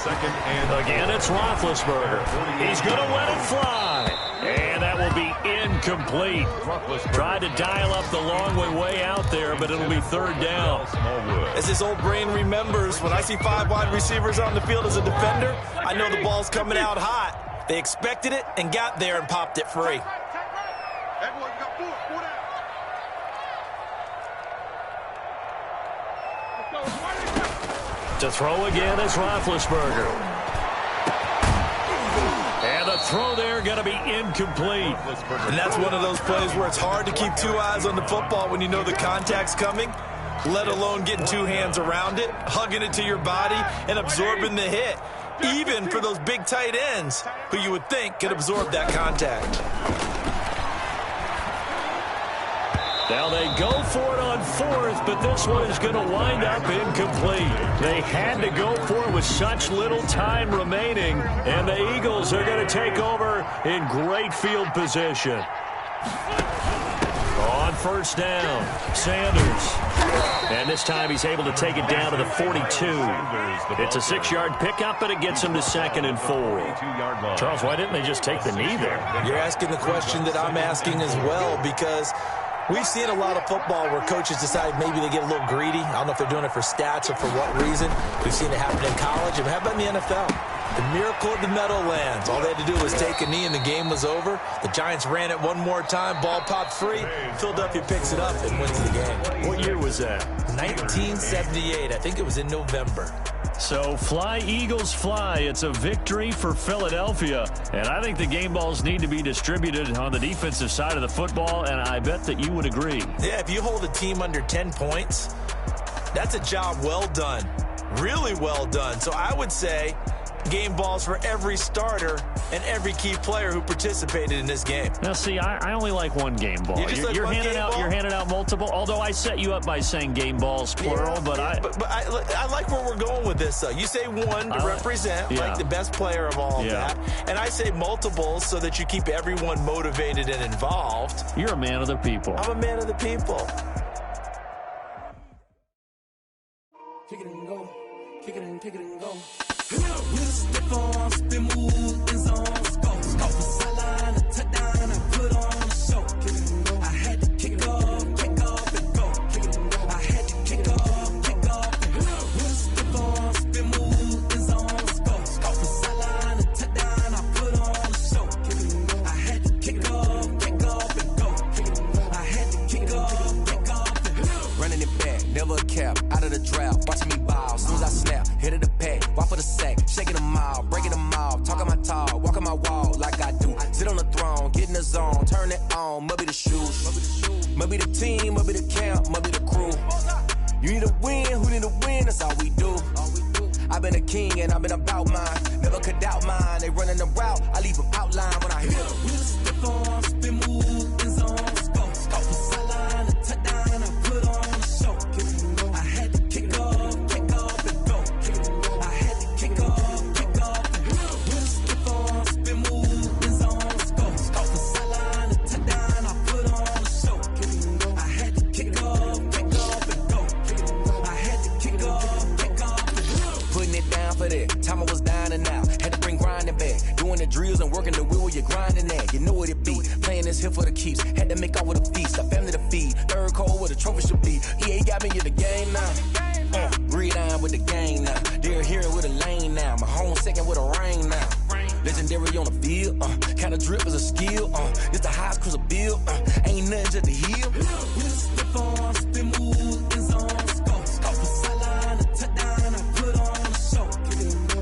Second and Again, it's Roethlisberger. He's going to let it fly. And that will be incomplete. Tried to dial up the long way out there, but it'll be 3rd down. As his old brain remembers, when I see 5 wide receivers on the field as a defender, I know the ball's coming out hot. They expected it and got there and popped it free. To throw again is Roethlisberger. And the throw there going to be incomplete. And that's one of those plays where it's hard to keep 2 eyes on the football when you know the contact's coming, let alone getting 2 hands around it, hugging it to your body, and absorbing the hit. Even for those big tight ends who you would think could absorb that contact. Now they go for it on 4th, but this one is going to wind up incomplete. They had to go for it with such little time remaining, and the Eagles are going to take over in great field position. On first down, Sanders. And this time he's able to take it down to the 42. It's a 6-yard pickup, but it gets him to 2nd and 4. Charles, why didn't they just take the knee there? You're asking the question that I'm asking as well, because we've seen a lot of football where coaches decide maybe they get a little greedy. I don't know if they're doing it for stats or for what reason. We've seen it happen in college, and how about in the NFL? The miracle of the Meadowlands. All they had to do was take a knee and the game was over. The Giants ran it one more time. Ball popped free. Philadelphia picks it up and wins the game. What year was that? 1978. I think it was in November. So fly, Eagles, fly. It's a victory for Philadelphia. And I think the game balls need to be distributed on the defensive side of the football, and I bet that you would agree. Yeah, if you hold a team under 10 points, that's a job well done. Really well done. So I would say game balls for every starter and every key player who participated in this game. Now, see, I only like one game ball. You're handing out multiple. Although I set you up by saying game balls plural, but I like where we're going with this. Though you say one to represent like the best player of all of that, and I say multiples so that you keep everyone motivated and involved. You're a man of the people. I'm a man of the people. Kick it and go. Kick it and go. With a stiff arm, spin move, in zone, scope. Scope the sideline, a touchdown, I put on a show. I had to kick off and go. I had to kick off and go. With a stiff arm, spin move, in zone, scope. Scope the sideline, a touchdown, I put on a show. I had to kick off and go. I had to kick off and go. Running it back, never a cap, out of the drought, watching me ball, soon as I snap, hit of the pack, walk for the sack, shaking them out, breaking them off, talking my talk, walking my wall like I do, sit on the throne, get in the zone, turn it on, must be the shoes, must be the team, must be the camp, must be the crew, you need a win, who need a win, that's all we do, I've been a king and I've been about mine, never could doubt mine, they running the route, I leave them outline when I hit them. With a stiff arm, spin move, in zone, scope the sideline, a touchdown, I put on a show. I had to kick off and go. I had to kick off and go. With a stiff arm, spin move, in zone, scope the sideline, a touchdown, I put on a show. I had to kick off and go. I had to kick off and go. Putting it down for that, time I was down and out, had to bring grinding back, doing the drills and working the wheel where you're grinding at, you know what it be, playing this here for the keeps, had to make out with a feast, a family to feed, third cold where the trophy should be, EA got me in the game now, read on with the game now, they're here with a lane now, my home second with a ring now, legendary on the field. Kinda drip is a skill. It's the highest cruiser bill. Ain't nothing just to heal. With a stiff arm, spin move, in zone, scope. Scope for sideline, a touchdown, I put on a show.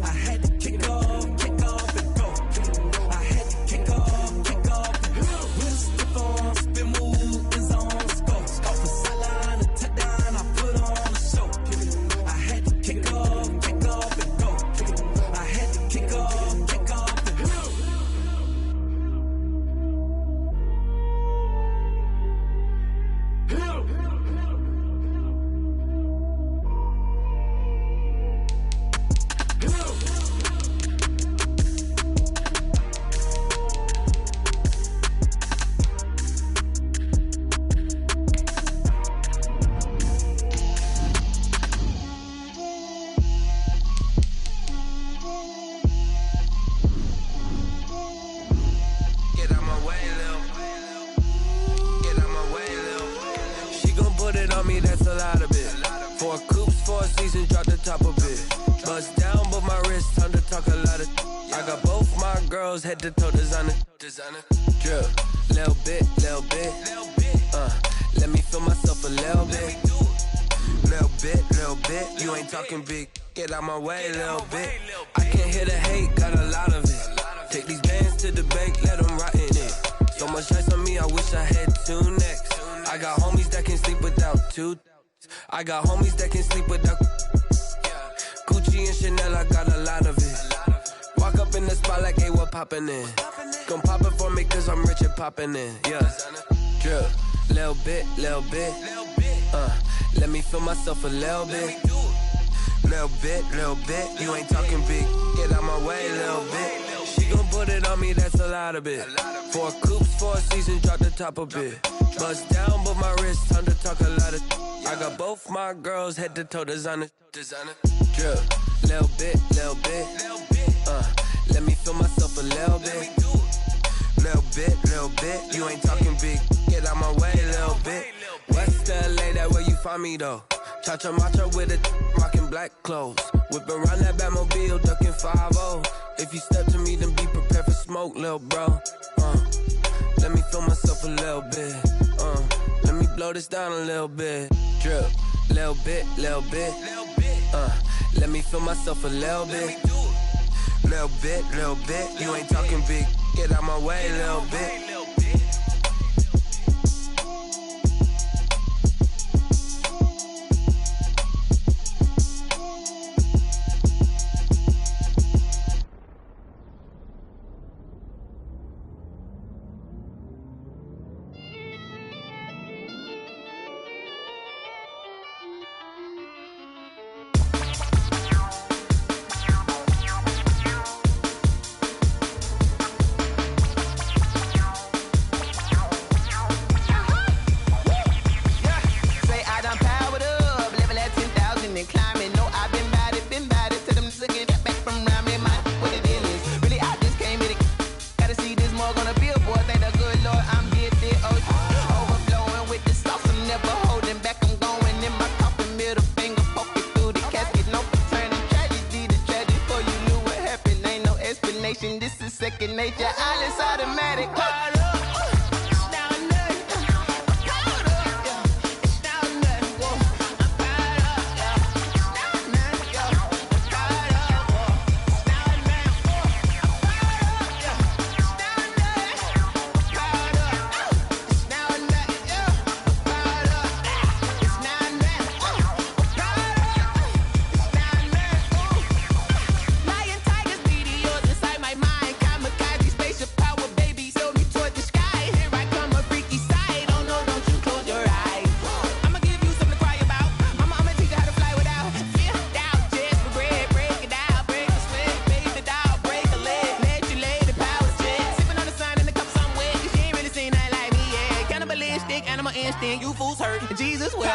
I had to kick off and go. I had to kick off and go. With a stiff arm, spin move, in zone, scope. Scope for sideline, a touchdown, I put on a show. I had to kick off and go. I had to kick off and go. Get out my way, Lil. Get out my way, Lil. She gon' put it on me, that's a lot of it. 4 coops, 4 seasons, drop the top of it. Bust down, but my wrist, time to talk a lot of. I got both my girls, head to toe designer. Drip, little bit. Let me feel myself a little bit. Little bit. You ain't talking big. Get out my way, little bit. I can't hear the hate, got a lot of it. Take these bands to the bank, let them rot in it. So much ice on me, I wish I had 2 necks. I got homies that can sleep without 2. I got homies that can sleep without Gucci and Chanel, I got a lot of it. Walk up in the spot like, hey, what poppin' in? Gon' pop it for me cause I'm rich and poppin' in, yeah. Drip, little bit. Let me feel myself a little bit. Little bit. You ain't talking big. Get out my way, little bit. She gon' put it on me, that's a lot of it. 4 coops, 4 seasons, drop the top a bit. Bust down, but my wrist, time to talk a lot of. I got both my girls, head to toe designer. Drip, little bit. Let me feel myself a little bit. Little bit. You ain't talking big. Get out my way, little bit. West LA, that where you find me though. Cha-cha matcha with a rockin' black clothes. Whip around that Batmobile, ducking 5-0. If you step to me, then be prepared for smoke, lil' bro. Let me feel myself a little bit. Let me blow this down a little bit. Drip, little bit. Let me feel myself a little bit. Little bit. You ain't talking big. Get out my way, little bit. This is second nature, all is automatic. Instinct, you fools hurt. Jesus will.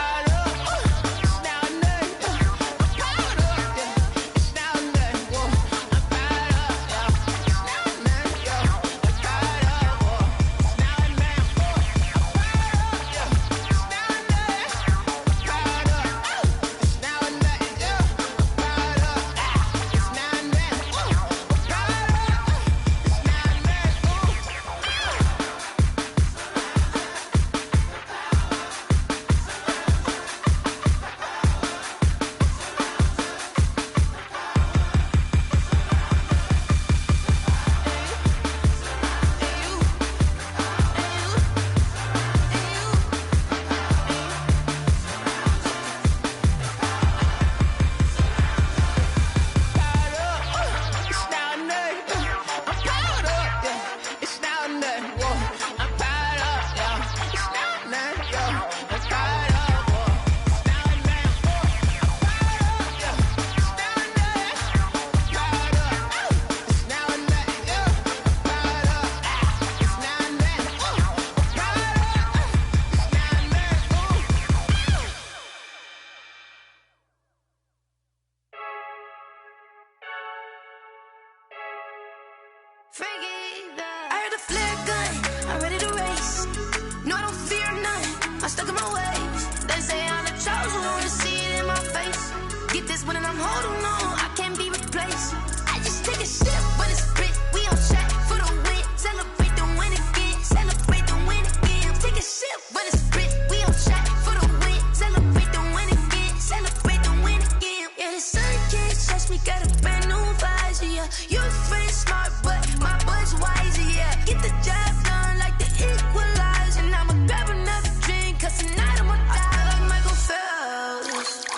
winning, I'm holding on. I can't be replaced. I just take a sip when it's split. We on track for the win. Celebrate the win again. Celebrate the win again. Take a sip when it's split. We on track for the win. Celebrate the win again. Celebrate the win again. Yeah, the sun can't touch me. Got a brand new visor. Yeah, you're friend smart, but my bud's wiser. Yeah, get the job done like the equalizer. And I'ma grab another drink, cause tonight I'ma die like Michael Phelps.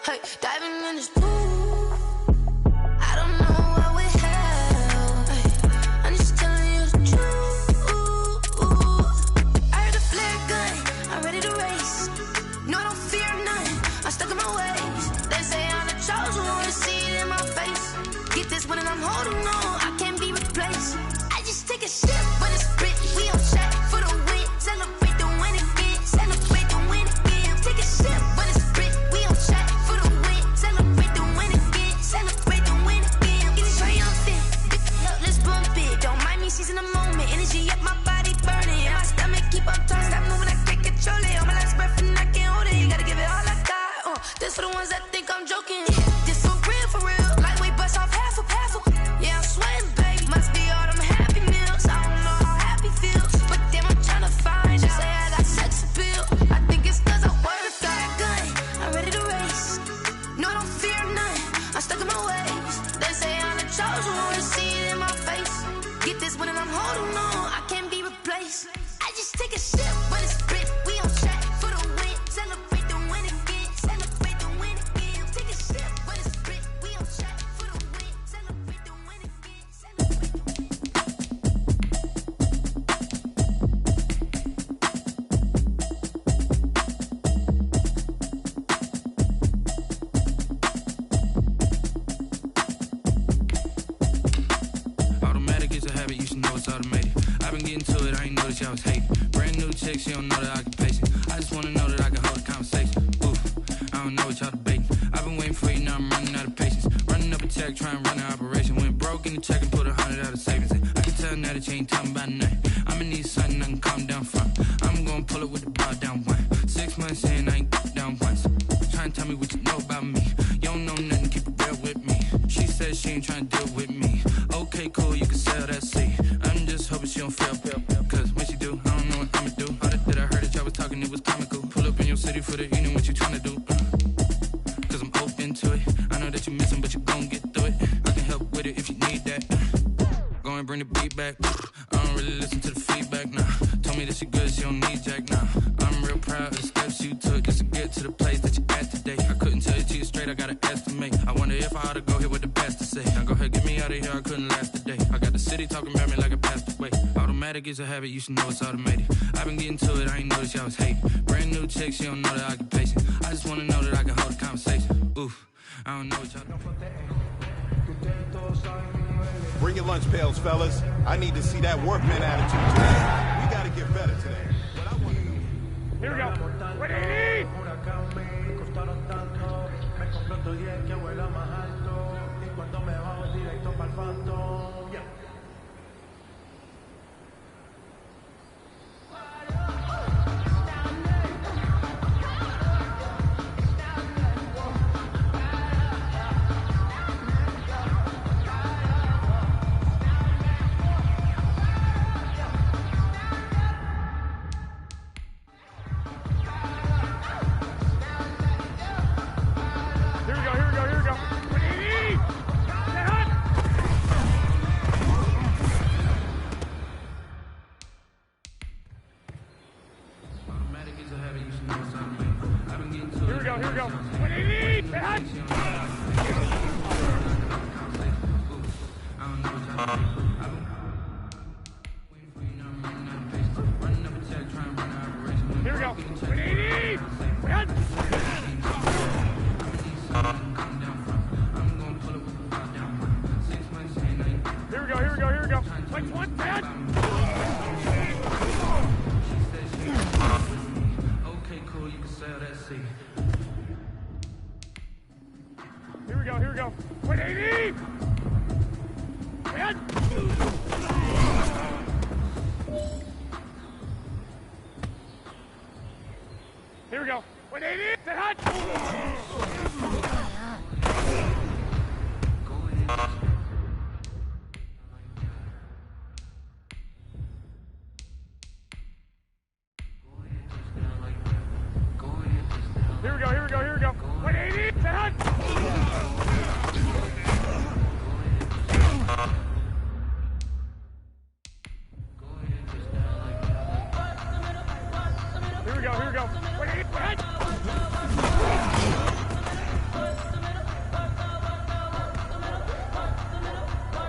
Hey, diving in this pool. I don't know what we have. Hey, I'm just telling you the truth. I heard a flare gun. I'm ready to race. No, I don't fear none. I'm stuck in my ways. They say I'm the chosen one. See it in my face. Get this winning, I'm holding on. I can't be replaced. I just take a sip when it's split. We on track for the win. Celebrate the win again. Celebrate the win again. Take a sip when it's split. We on track for the win. Celebrate the win again. Celebrate the win again. Get it triumphant. Let's bump it. Don't mind me seizing the moment. Energy up my body burning. And my stomach keep on turning. Stop moving, I can't control it. On my last breath and I can't hold it. You gotta give it all I got. This for the ones that think I'm joking. This for real, for real. Lightweight bust off half a. Yeah, I'm sweating, baby. Must be all them happy meals. I don't know how happy feels, but damn, I'm trying to find. She say I got sex appeal. I think it's cause I work a gun. I'm ready to race. No, I don't fear none. I'm stuck in my ways. They say I'm the chosen one. See it in my face. Get this winning, I'm holding on. I can't be replaced. I just take a sip when it's split. We on track for the win. Celebrate the win again. Celebrate the win again. Take a sip when it's split. We on track for the win. Celebrate the win again. Automatic is a habit, you should know it's automated. I've been getting to it, I ain't noticed y'all was hating. Brand new chick, she don't know the occupation. I just wanna know that I can hold a conversation. Oof, I don't know what y'all debating. I've been waiting for you, now I'm running out of patience. Running up a check, trying to run an operation. Went broke in the check and put 100 out of savings in. I can tell now that you ain't talking about nothing. I'ma need something I can calm down from. I'm gonna pull it with the bar down one. 6 months in, I ain't down once. Trying to tell me what you know about me. You don't know nothing, keep it real with me. She said she ain't trying to deal with me. Okay, cool, you can sell that seed. I'm just hoping she don't fail. Cause when she do, I don't know what I'ma do. All that I heard that y'all was talking, it was comical. Pull up in your city for the evening, what you tryna do? Cause I'm open to it. I know that you missing, but you gon' get through it. I can help with it if you need that. Go and bring the beat back. I don't really listen to the feedback, nah. Told me that she good, she don't need jack, nah. I'm real proud of the steps you took just to get to the place that you at today. I couldn't tell you to you straight, I gotta estimate. I wonder if I ought to go here with the best to say. Now go ahead, get me out of here, I couldn't last a day. I got the city talking about me like a passed away. Automatic is a habit, you should know it's automated. I've been getting to it, I ain't noticed y'all was hating. Brand new chick, she don't know the occupation. I just wanna know that I can hold a conversation. Oof, I don't know what y'all Bring your lunch pails, fellas. I need to see that workman attitude today. We gotta get better today. Here we go. What do you need? we go, here we go. Wait, what?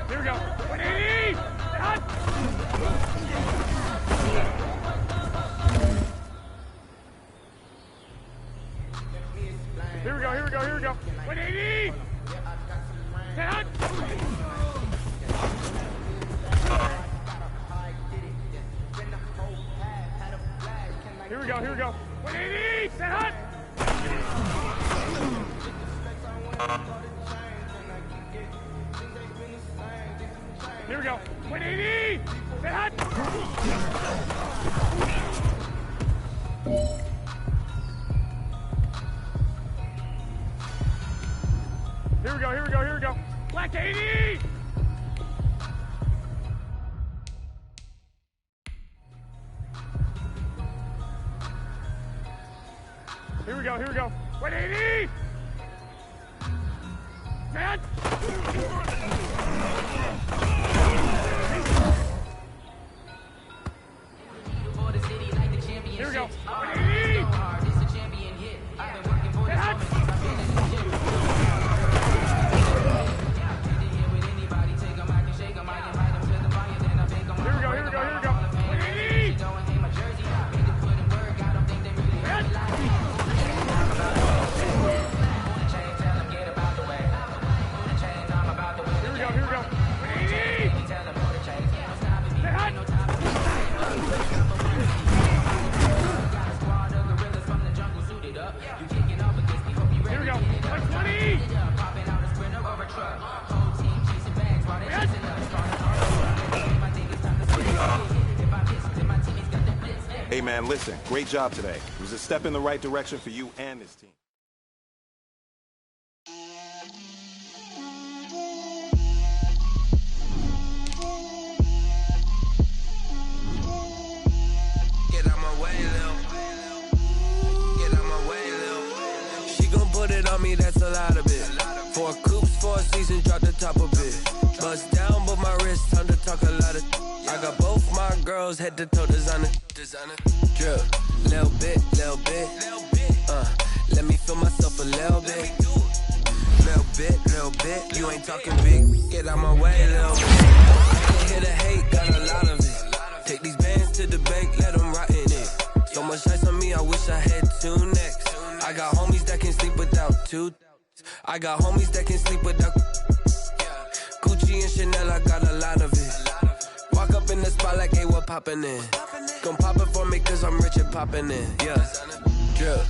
Here we go. 180! Hot! Here we go, here we go, here we go. 180! Hot! Here we go, here we go. 180! Set hot! Here we go. 180! Set hot! Here we go, here we go, here we go. Black 80! Here we go, here we go. 180! Man! Here we go. 180! Hey, man, listen, great job today. It was a step in the right direction for you and this team. Get out my way, Lil. Get out my way, Lil. She gon' put it on me, that's a lot of it. 4 coops, 4 seasons, drop the top of it. Bust down, but my wrist, time to talk a lot of. I got both my girls head to toe designer. Drip, little bit. Let me feel myself a little bit. Little bit. You ain't talking big. Get out my way, little bit. I can hear the hate, got a lot of it. Take these bands to the bank, let them rot in it. So much ice on me, I wish I had 2 necks. I got homies that can sleep without 2. I got homies that can sleep without. Gucci and Chanel, I got a lot of it. Walk up in the spot like, hey, what poppin' in? Gon' pop it for me cause I'm rich and poppin' in, yeah. Drip,